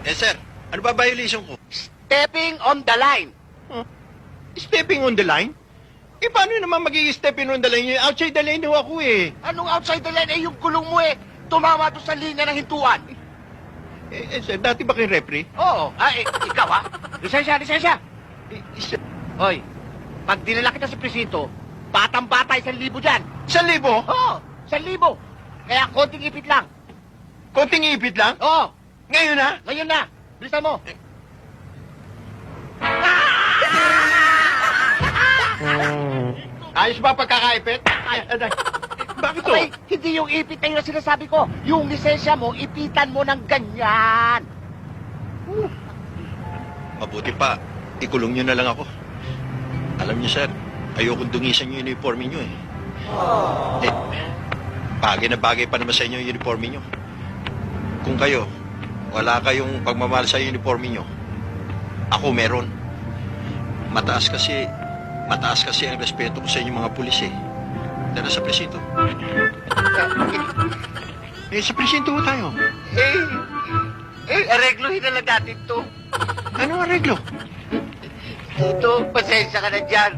Eh, sir, ano ba violation ko? Stepping on the line. Stepping on the line? Eh, paano naman magiging stepping on the line? Outside the lane ho ako eh. Anong outside the line? Eh, yung gulong mo eh. Tumama to sa linya ng hintuan. Sir, dati ba kayong referee? Oo. Ikaw ha? Lisensya. Sir, Hoy, pag dinala kita sa presinto, batang-bata 1,000 dyan. 1,000? Oo, 1,000. Kaya konting ipit lang. Konting ipit lang? Oo, Ngayon na? ngayon na. Bilisan mo. Ayos ba pagkakaipit? Bakit to? Abay, hindi yung ipit na yun ang sinasabi ko. Yung lisensya mo, ipitan mo ng ganyan. Mabuti pa, ikulong nyo na lang ako. Alam niyo, sir, ayokong dungisan yung uniforme nyo eh. Eh, bagay na bagay pa naman sa inyo yung uniforme nyo. Kung kayo, wala kayong pagmamahal sa uniforme nyo, ako meron. Mataas kasi ang respeto ko sa inyong mga pulis eh. Tara sa presinto. Sa presinto ho tayo. Aregluhin na lang natin to. Anong arreglo? Ito, pasensya ka na dyan.